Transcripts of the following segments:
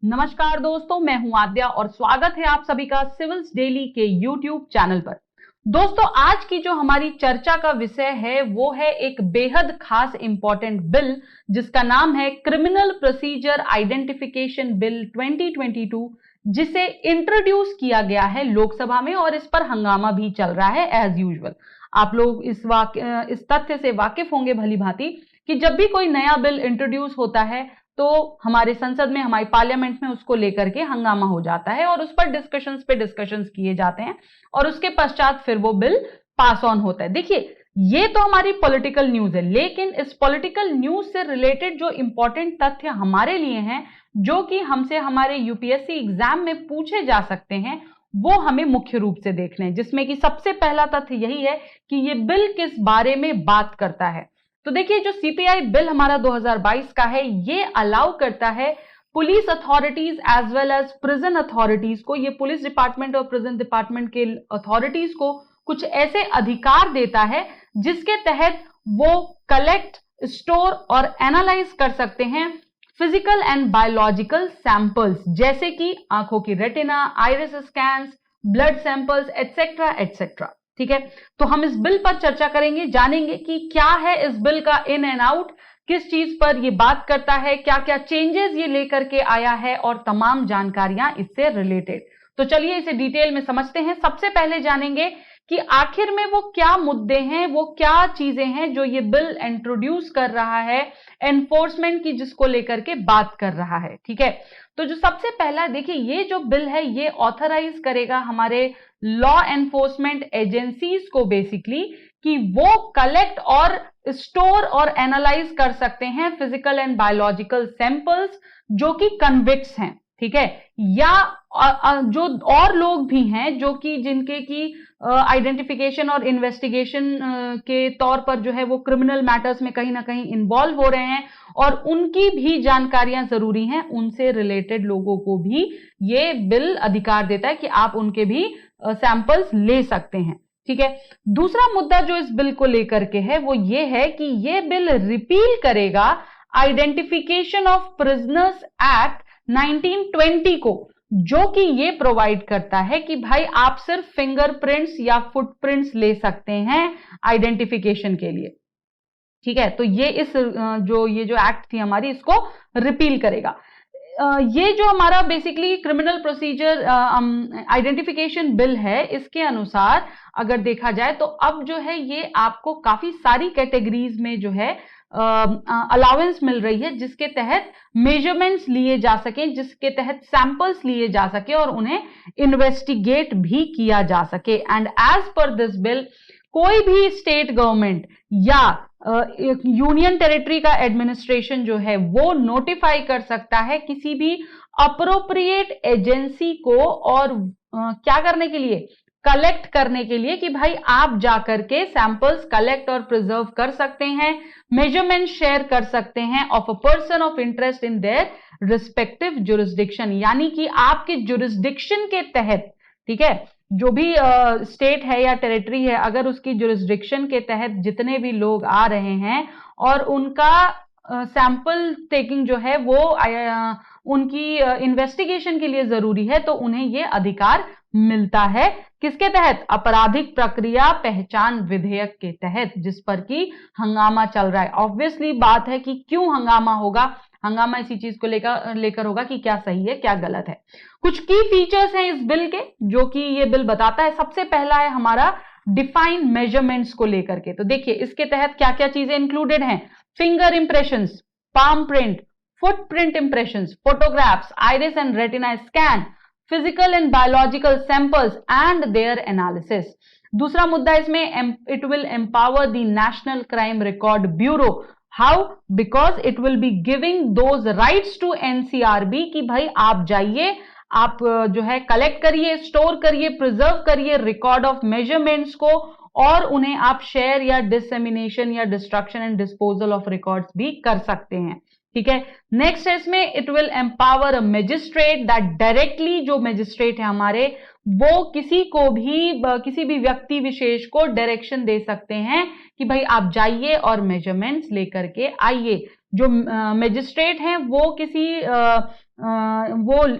नमस्कार दोस्तों, मैं हूं आद्या और स्वागत है आप सभी का सिविल्स डेली के यूट्यूब चैनल पर। दोस्तों, आज की जो हमारी चर्चा का विषय है वो है एक बेहद खास इंपॉर्टेंट बिल जिसका नाम है क्रिमिनल प्रोसीजर आइडेंटिफिकेशन बिल 2022, जिसे इंट्रोड्यूस किया गया है लोकसभा में और इस पर हंगामा भी चल रहा है एज यूजुअल। आप लोग इस तथ्य से वाकिफ होंगे भली भांति कि जब भी कोई नया बिल इंट्रोड्यूस होता है तो हमारे संसद में, हमारी पार्लियामेंट में उसको लेकर के हंगामा हो जाता है और उस पर डिस्कशंस पे डिस्कशंस किए जाते हैं और उसके पश्चात फिर वो बिल पास ऑन होता है। देखिए, ये तो हमारी पॉलिटिकल न्यूज है, लेकिन इस पॉलिटिकल न्यूज से रिलेटेड जो इंपॉर्टेंट तथ्य हमारे लिए हैं, जो कि हमसे हमारे यूपीएससी एग्जाम में पूछे जा सकते हैं, वो हमें मुख्य रूप से देखने हैं, जिसमें कि सबसे पहला तथ्य यही है कि ये बिल किस बारे में बात करता है। तो देखिए, जो सीपीआई बिल हमारा 2022 का है, ये अलाउ करता है police authorities as well as prison authorities को, ये पुलिस डिपार्टमेंट और प्रिजन डिपार्टमेंट के अथॉरिटीज को कुछ ऐसे अधिकार देता है जिसके तहत वो कलेक्ट, स्टोर और एनालाइज कर सकते हैं फिजिकल एंड बायोलॉजिकल सैंपल्स, जैसे कि आंखों की retina, iris scans, blood samples etcetera etcetera. ठीक है, तो हम इस बिल पर चर्चा करेंगे, जानेंगे कि क्या है इस बिल का इन एंड आउट, किस चीज पर ये बात करता है, क्या क्या चेंजेस ये लेकर के आया है और तमाम जानकारियां इससे रिलेटेड। तो चलिए इसे डिटेल में समझते हैं। सबसे पहले जानेंगे कि आखिर में वो क्या मुद्दे हैं, वो क्या चीजें हैं जो ये बिल इंट्रोड्यूस कर रहा है एनफोर्समेंट की, जिसको लेकर के बात कर रहा है। ठीक है, तो जो सबसे पहला देखिए, ये जो बिल है ये ऑथराइज करेगा हमारे लॉ एनफोर्समेंट एजेंसीज को बेसिकली कि वो कलेक्ट और स्टोर और एनालाइज कर सकते हैं फिजिकल एंड बायोलॉजिकल सैंपल्स जो कि कन्विक्ट्स हैं। ठीक है, या जो और लोग भी हैं जो कि जिनके की आइडेंटिफिकेशन और इन्वेस्टिगेशन के तौर पर जो है वो क्रिमिनल मैटर्स में कहीं ना कहीं इन्वॉल्व हो रहे हैं और उनकी भी जानकारियां जरूरी हैं, उनसे रिलेटेड लोगों को भी ये बिल अधिकार देता है कि आप उनके भी सैंपल्स ले सकते हैं। ठीक है, दूसरा मुद्दा जो इस बिल को लेकर के है वो ये है कि ये बिल रिपील करेगा आइडेंटिफिकेशन ऑफ प्रिजनर्स एक्ट 1920 को, जो कि ये प्रोवाइड करता है कि भाई आप सिर्फ फिंगरप्रिंट्स या फुटप्रिंट्स ले सकते हैं आइडेंटिफिकेशन के लिए। ठीक है, तो ये जो एक्ट थी हमारी, इसको रिपील करेगा। ये जो हमारा basically criminal procedure identification bill है, इसके अनुसार अगर देखा जाए तो अब जो है ये आपको काफी सारी कैटेगरीज में जो है अलाउंस मिल रही है, जिसके तहत मेजरमेंट्स लिए जा सके, जिसके तहत सैंपल्स लिए जा सके और उन्हें इन्वेस्टिगेट भी किया जा सके। And as per this bill, कोई भी स्टेट गवर्नमेंट या यूनियन टेरिटरी का एडमिनिस्ट्रेशन जो है वो नोटिफाई कर सकता है किसी भी अप्रोप्रिएट एजेंसी को, और क्या करने के लिए, कलेक्ट करने के लिए, कि भाई आप जाकर के सैंपल्स कलेक्ट और प्रिजर्व कर सकते हैं, मेजरमेंट शेयर कर सकते हैं of a person of interest in their respective jurisdiction, यानी कि आपके जुरिस्डिक्शन के तहत, ठीक है, जो भी स्टेट है या टेरिटरी है, अगर उसकी जुरिस्डिक्शन के तहत जितने भी लोग आ रहे हैं और उनका सैंपल टेकिंग जो है वो उनकी इन्वेस्टिगेशन के लिए जरूरी है, तो उन्हें ये अधिकार मिलता है। किसके तहत? आपराधिक प्रक्रिया पहचान विधेयक के तहत, जिस पर कि हंगामा चल रहा है। ऑब्वियसली बात है कि क्यों हंगामा होगा, हंगामा इसी चीज को लेकर होगा कि क्या सही है क्या गलत है। कुछ की फीचर्स हैं इस बिल के जो कि ये बिल बताता है। सबसे पहला है हमारा डिफाइन मेजरमेंट्स को लेकर के। तो देखिए इसके तहत क्या क्या चीजें इंक्लूडेड हैं। Finger impressions, palm print, footprint impressions, photographs, iris and retina scan, physical and biological samples and their analysis. दूसरा मुद्दा इसमें, it will empower the national crime record bureau. How? Because it will be giving those rights to NCRB कि भाई आप जाइए, आप जो है कलेक्ट करिए, स्टोर करिए, प्रिजर्व करिए रिकॉर्ड ऑफ मेजरमेंट्स को, और उन्हें आप शेयर या डिसेमिनेशन या destruction and disposal of records भी कर सकते हैं। ठीक है, नेक्स्ट है इसमें, it will empower a magistrate that directly, जो मजिस्ट्रेट है हमारे, वो किसी भी व्यक्ति विशेष को डायरेक्शन दे सकते हैं कि भाई आप जाइए और मेजरमेंट्स लेकर के आइए। जो मजिस्ट्रेट हैं वो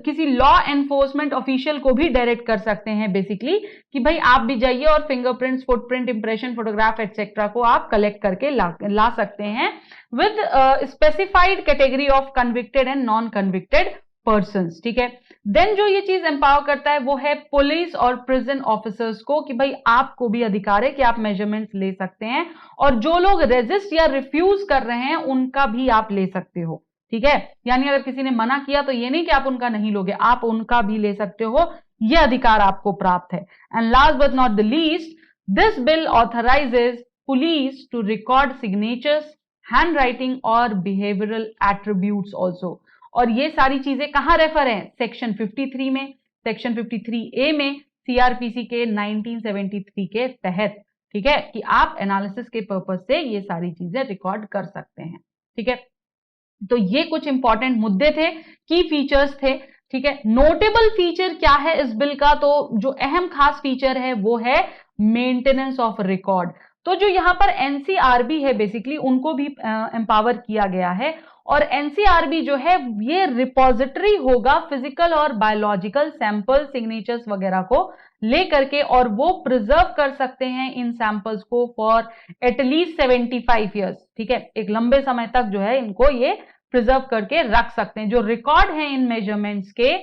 किसी लॉ एनफोर्समेंट ऑफिशियल को भी डायरेक्ट कर सकते हैं बेसिकली कि भाई आप भी जाइए और fingerprints, footprint, impression, photograph etcetera को आप कलेक्ट करके ला सकते हैं with specified category of convicted and non convicted persons. ठीक है, देन जो ये चीज एम्पावर करता है वो है पुलिस और प्रिजन ऑफिसर्स को कि भाई आपको भी अधिकार है कि आप मेजरमेंट्स ले सकते हैं, और जो लोग रेजिस्ट या रिफ्यूज कर रहे हैं उनका भी आप ले सकते हो। ठीक है, यानी अगर किसी ने मना किया तो ये नहीं कि आप उनका नहीं लोगे, आप उनका भी ले सकते हो, यह अधिकार आपको प्राप्त है। And last but not the least, this bill authorises police to record signatures, handwriting और बिहेवियरल एट्रीब्यूट्स ऑल्सो। और ये सारी चीजें कहां रेफर हैं? सेक्शन 53 में, सेक्शन 53A में सीआरपीसी के 1973 के तहत। ठीक है, कि आप एनालिसिस के पर्पज से ये सारी चीजें रिकॉर्ड कर सकते हैं। ठीक है, तो ये कुछ इंपॉर्टेंट मुद्दे थे, की फीचर्स थे। ठीक है, नोटेबल फीचर क्या है इस बिल का? तो जो अहम खास फीचर है वो है मेंटेनेंस ऑफ रिकॉर्ड। तो जो यहां पर एनसीआरबी है बेसिकली उनको भी एम्पावर किया गया है, और एनसीआरबी जो है ये रिपोजिटरी होगा फिजिकल और बायोलॉजिकल सैंपल, सिग्नेचर्स वगैरह को लेकर के, और वो प्रिजर्व कर सकते हैं इन सैंपल्स को फॉर एटलीस्ट 75 ईयर्स। ठीक है, एक लंबे समय तक जो है इनको ये प्रिजर्व करके रख सकते हैं। जो रिकॉर्ड है इन मेजरमेंट्स के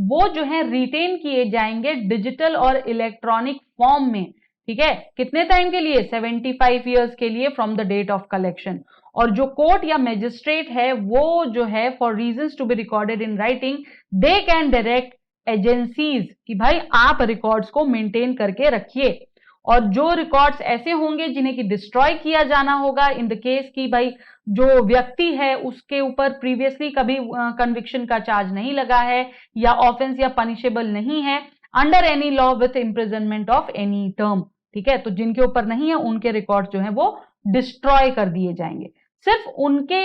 वो जो है रिटेन किए जाएंगे डिजिटल और इलेक्ट्रॉनिक फॉर्म में। ठीक है, कितने टाइम के लिए? 75 ईयर्स के लिए from the date of collection. और जो कोर्ट या मैजिस्ट्रेट है वो जो है for reasons to be recorded in writing, they can direct agencies कि भाई आप रिकॉर्ड्स को मेंटेन करके रखिए। और जो रिकॉर्ड्स ऐसे होंगे जिन्हें कि डिस्ट्रॉय किया जाना होगा इन द केस कि भाई जो व्यक्ति है उसके ऊपर प्रीवियसली कभी कन्विक्शन का चार्ज नहीं लगा है या ऑफेंस या पनिशेबल नहीं है under any law with imprisonment of any term. ठीक है, तो जिनके ऊपर नहीं है उनके रिकॉर्ड जो है वो डिस्ट्रॉय कर दिए जाएंगे, सिर्फ उनके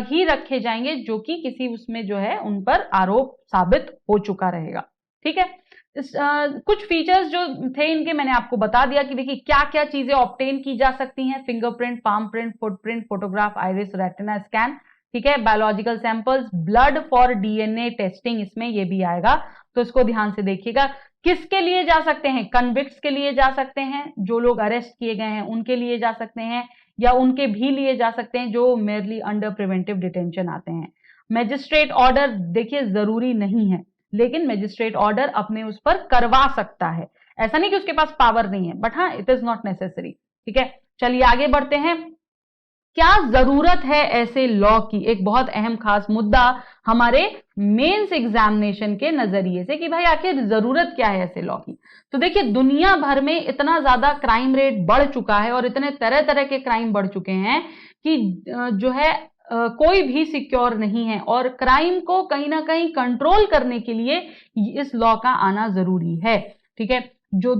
ही रखे जाएंगे जो कि किसी उसमें जो है उन पर आरोप साबित हो चुका रहेगा। ठीक है, कुछ फीचर्स जो थे इनके मैंने आपको बता दिया कि देखिए क्या क्या चीजें ऑब्टेन की जा सकती हैं। Fingerprint, palm print, footprint, photograph, iris, retina scan. ठीक है, biological samples, blood for DNA testing इसमें ये भी आएगा, तो इसको ध्यान से देखिएगा। किसके लिए जा सकते हैं? कन्विक्ट्स के लिए जा सकते हैं, जो लोग अरेस्ट किए गए हैं उनके लिए जा सकते हैं, या उनके भी लिए जा सकते हैं जो मेयरली अंडर प्रिवेंटिव डिटेंशन आते हैं। मैजिस्ट्रेट ऑर्डर देखिए जरूरी नहीं है, लेकिन मैजिस्ट्रेट ऑर्डर अपने उस पर करवा सकता है, ऐसा नहीं कि उसके पास पावर नहीं है, बट हाँ इट इज नॉट नेसेसरी। ठीक है, चलिए आगे बढ़ते हैं। क्या जरूरत है ऐसे लॉ की? एक बहुत अहम खास मुद्दा हमारे मेंस एग्जामिनेशन के नजरिए से कि भाई आखिर जरूरत क्या है ऐसे लॉ की। तो देखिए दुनिया भर में इतना ज्यादा क्राइम रेट बढ़ चुका है और इतने तरह तरह के क्राइम बढ़ चुके हैं कि जो है कोई भी सिक्योर नहीं है, और क्राइम को कहीं ना कहीं कंट्रोल करने के लिए इस लॉ का आना जरूरी है। ठीक है, जो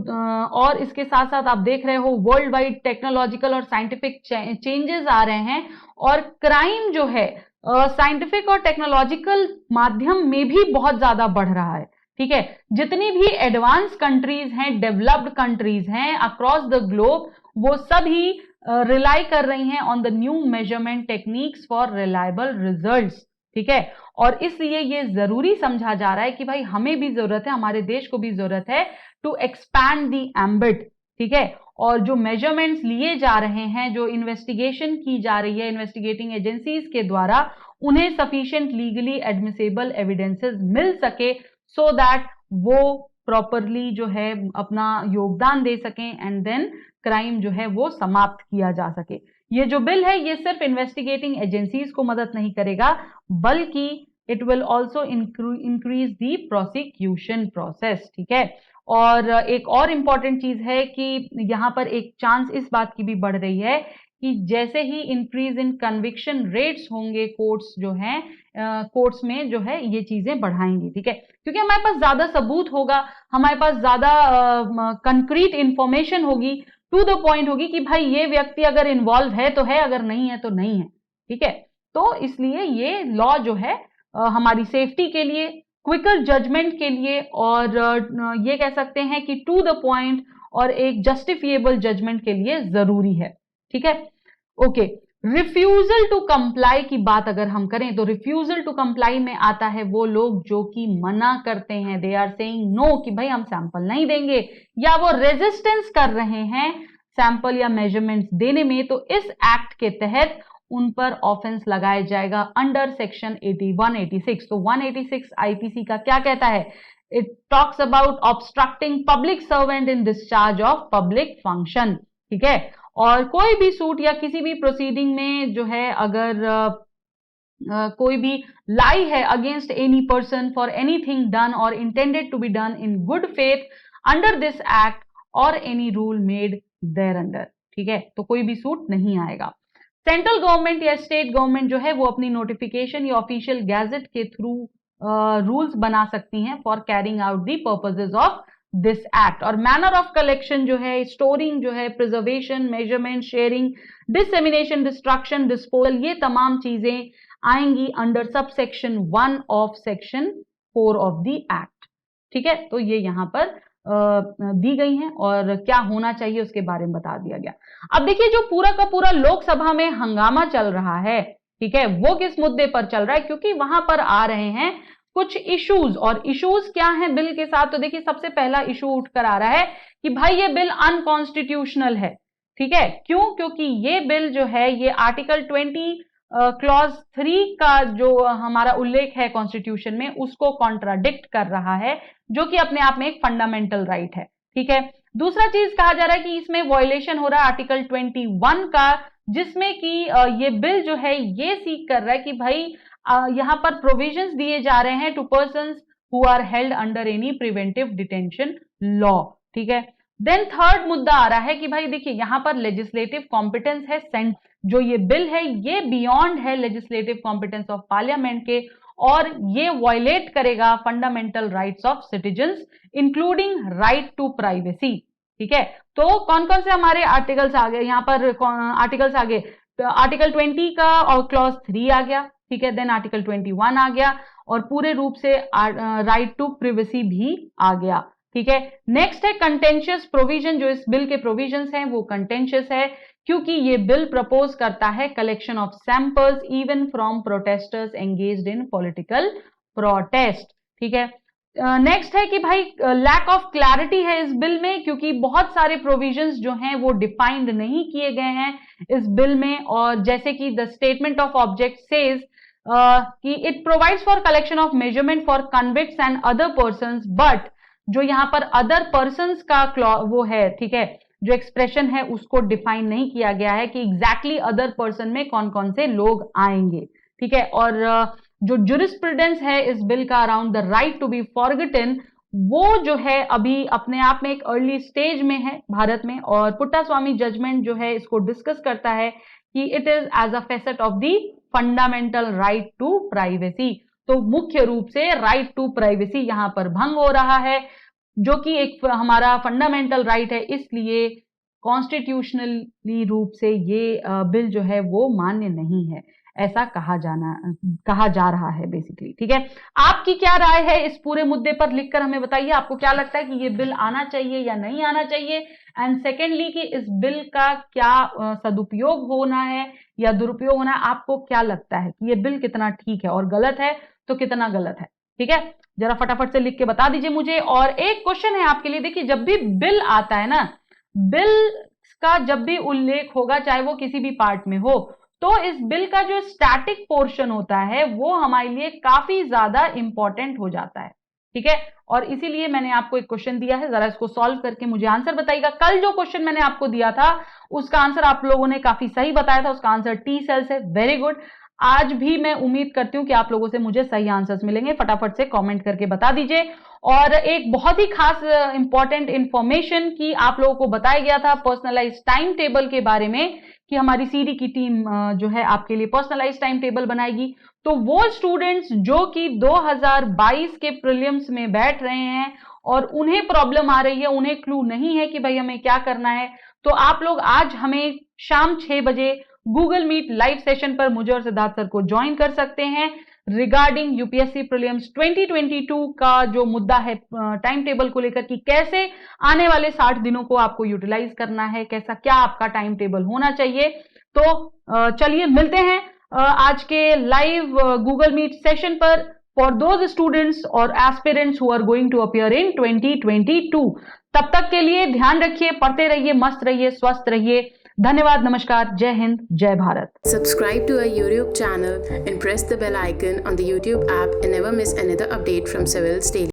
और इसके साथ साथ आप देख रहे हो वर्ल्ड वाइड टेक्नोलॉजिकल और साइंटिफिक चेंजेस आ रहे हैं, और क्राइम जो है साइंटिफिक और टेक्नोलॉजिकल माध्यम में भी बहुत ज्यादा बढ़ रहा है। ठीक है, जितनी भी एडवांस कंट्रीज हैं, डेवलप्ड कंट्रीज हैं अक्रॉस द ग्लोब, वो सभी रिलाई कर रही हैं on the new measurement techniques for reliable results. ठीक है, और इसलिए ये जरूरी समझा जा रहा है कि भाई हमें भी जरूरत है, हमारे देश को भी जरूरत है टू एक्सपैंड द एम्बिट। ठीक है, और जो मेजरमेंट्स लिए जा रहे हैं, जो इन्वेस्टिगेशन की जा रही है इन्वेस्टिगेटिंग एजेंसीज के द्वारा, उन्हें सफिशिएंट लीगली एडमिसेबल एविडेंसेस मिल सके सो दैट वो प्रॉपरली जो है अपना योगदान दे सकें एंड देन क्राइम जो है वो समाप्त किया जा सके। ये जो बिल है ये सिर्फ इन्वेस्टिगेटिंग एजेंसीज को मदद नहीं करेगा, बल्कि it will also increase the prosecution process. ठीक है, और एक और इंपॉर्टेंट चीज है कि यहां पर एक चांस इस बात की भी बढ़ रही है कि जैसे ही इंक्रीज इन कन्विक्शन रेट्स होंगे कोर्ट्स जो हैं कोर्ट्स में जो है ये चीजें बढ़ाएंगी। ठीक है, क्योंकि हमारे पास ज्यादा सबूत होगा, हमारे पास ज्यादा कंक्रीट इंफॉर्मेशन होगी, टू द पॉइंट होगी कि भाई ये व्यक्ति अगर इन्वॉल्व है तो है, अगर नहीं है तो नहीं है। ठीक है, तो इसलिए ये लॉ जो है हमारी सेफ्टी के लिए, क्विकर जजमेंट के लिए, और ये कह सकते हैं कि टू द पॉइंट और एक जस्टिफिएबल जजमेंट के लिए जरूरी है। ठीक है, ओके, रिफ्यूजल टू कंप्लाई की बात अगर हम करें तो रिफ्यूजल टू कंप्लाई में आता है वो लोग जो कि मना करते हैं, दे आर सेइंग नो कि भाई हम सैंपल नहीं देंगे, या वो रेजिस्टेंस कर रहे हैं सैंपल या मेजरमेंट्स देने में, तो इस एक्ट के तहत उन पर ऑफेंस लगाया जाएगा अंडर सेक्शन 186। तो 186 आईपीसी का क्या कहता है? It talks about obstructing public servant in discharge of public function, ठीक है। और कोई भी सूट या किसी भी प्रोसीडिंग में जो है अगर कोई भी लाई है against any person for anything done और intended to be done in good faith under this act और any rule made thereunder, ठीक है, तो कोई भी सूट नहीं आएगा। सेंट्रल गवर्नमेंट या स्टेट गवर्नमेंट जो है वो अपनी नोटिफिकेशन या ऑफिशियल गैजेट के थ्रू रूल्स बना सकती हैं for carrying out the purposes of this act. और मैनर ऑफ कलेक्शन जो है, स्टोरिंग जो है, preservation, measurement, sharing, dissemination, destruction, disposal, ये तमाम चीजें आएंगी under sub section 1 of section 4 of the act, ठीक है। तो ये यहां पर दी गई हैं और क्या होना चाहिए उसके बारे में बता दिया गया। अब देखिए जो पूरा का पूरा लोकसभा में हंगामा चल रहा है, ठीक है, वो किस मुद्दे पर चल रहा है? क्योंकि वहां पर आ रहे हैं कुछ इश्यूज, और इश्यूज क्या हैं बिल के साथ? तो देखिए सबसे पहला इशू उठकर आ रहा है कि भाई ये बिल अनकॉन्स्टिट्यूशनल है, ठीक है। क्यों? क्योंकि ये बिल जो है ये आर्टिकल 20 क्लॉज 3 का जो हमारा उल्लेख है कॉन्स्टिट्यूशन में उसको कॉन्ट्राडिक्ट कर रहा है, जो कि अपने आप में एक फंडामेंटल राइट है, ठीक है। दूसरा चीज कहा जा रहा है कि इसमें वायलेशन हो रहा है आर्टिकल 21 का, जिसमें कि ये बिल जो है ये सीक कर रहा है कि भाई यहां पर प्रोविजंस दिए जा रहे हैं to persons who are held under any preventive detention law, ठीक है। देन थर्ड मुद्दा आ रहा है कि भाई देखिए यहां पर लेजिस्लेटिव कॉम्पिटेंस है, जो ये बिल है ये बियॉन्ड है लेजिस्लेटिव कॉम्पिटेंस ऑफ पार्लियामेंट के, और ये वायलेट करेगा fundamental rights of citizens including right to privacy, ठीक है। तो कौन कौन से हमारे आर्टिकल्स आ गए यहां पर? आर्टिकल्स आ गए, आर्टिकल 20 का और क्लॉज 3 आ गया, ठीक है। देन आर्टिकल 21 आ गया और पूरे रूप से राइट टू प्राइवेसी भी आ गया, ठीक है। नेक्स्ट है कंटेंशियस प्रोविजन। जो इस बिल के प्रोविजंस हैं वो कंटेंशियस है क्योंकि ये बिल प्रपोज करता है collection of samples even from protesters engaged in political protest, ठीक है। नेक्स्ट है कि भाई लैक ऑफ क्लैरिटी है इस बिल में, क्योंकि बहुत सारे प्रोविजंस जो हैं वो डिफाइंड नहीं किए गए हैं इस बिल में, और जैसे कि the statement of object says कि it provides for collection of measurement for convicts and other persons, but जो यहां पर अदर पर्संस का वो है, ठीक है, जो एक्सप्रेशन है उसको डिफाइन नहीं किया गया है कि एग्जैक्टली अदर पर्सन में कौन कौन से लोग आएंगे, ठीक है। और जो जुरिस्प्रूडेंस है इस बिल का around the right to be forgotten, वो जो है अभी अपने आप में एक अर्ली स्टेज में है भारत में, और पुट्टास्वामी जजमेंट जो है इसको डिस्कस करता है कि it is as a facet of the fundamental right to privacy. तो मुख्य रूप से राइट टू प्राइवेसी यहां पर भंग हो रहा है, जो कि एक हमारा फंडामेंटल राइट है, इसलिए कॉन्स्टिट्यूशनली रूप से ये बिल जो है वो मान्य नहीं है, ऐसा कहा जा रहा है बेसिकली, ठीक है। आपकी क्या राय है इस पूरे मुद्दे पर? लिखकर हमें बताइए आपको क्या लगता है कि ये बिल आना चाहिए या नहीं आना चाहिए, एंड सेकेंडली कि इस बिल का क्या सदुपयोग होना है या दुरुपयोग होना है, आपको क्या लगता है कि ये बिल कितना ठीक है, और गलत है तो कितना गलत है, ठीक है। जरा फटाफट से लिख के बता दीजिए मुझे। और एक क्वेश्चन है आपके लिए, देखिए जब भी बिल आता है ना, बिल का जब भी उल्लेख होगा चाहे वो किसी भी पार्ट में हो, तो इस बिल का जो स्टैटिक पोर्शन होता है वो हमारे लिए काफी ज्यादा इंपॉर्टेंट हो जाता है, ठीक है। और इसीलिए मैंने आपको एक क्वेश्चन दिया है, जरा इसको सॉल्व करके मुझे आंसर बताइएगा। कल जो क्वेश्चन मैंने आपको दिया था उसका आंसर आप लोगों ने काफी सही बताया था, उसका आंसर टी सेल्स है, वेरी गुड। आज भी मैं उम्मीद करती हूं कि आप लोगों से मुझे सही आंसर्स मिलेंगे, फटाफट से कमेंट करके बता दीजिए। और एक बहुत ही खास इंपॉर्टेंट इंफॉर्मेशन की आप लोगों को बताया गया था पर्सनलाइज टाइम टेबल के बारे में, कि हमारी सीडी की टीम जो है आपके लिए पर्सनलाइज टाइम टेबल बनाएगी। तो वो स्टूडेंट्स जो कि 2022 के प्रीलिम्स में बैठ रहे हैं और उन्हें प्रॉब्लम आ रही है, उन्हें क्लू नहीं है कि भाई हमें क्या करना है, तो आप लोग आज हमें शाम 6 बजे गूगल मीट लाइव सेशन पर मुझे और सिद्धार्थ सर को ज्वाइन कर सकते हैं रिगार्डिंग यूपीएससी प्रीलिम्स 2022 का जो मुद्दा है टाइम टेबल को लेकर, कि कैसे आने वाले 60 दिनों को आपको यूटिलाइज करना है, कैसा क्या आपका टाइम टेबल होना चाहिए। तो चलिए मिलते हैं आज के लाइव गूगल मीट सेशन पर फॉर दोज स्टूडेंट्स और aspirants who are going to appear in 2022। तब तक के लिए ध्यान रखिए, पढ़ते रहिए, मस्त रहिए, स्वस्थ रहिए। धन्यवाद, नमस्कार, जय हिंद, जय Bharat. Subscribe to our YouTube channel and press the bell icon on the YouTube app and never miss another update from Civils Daily.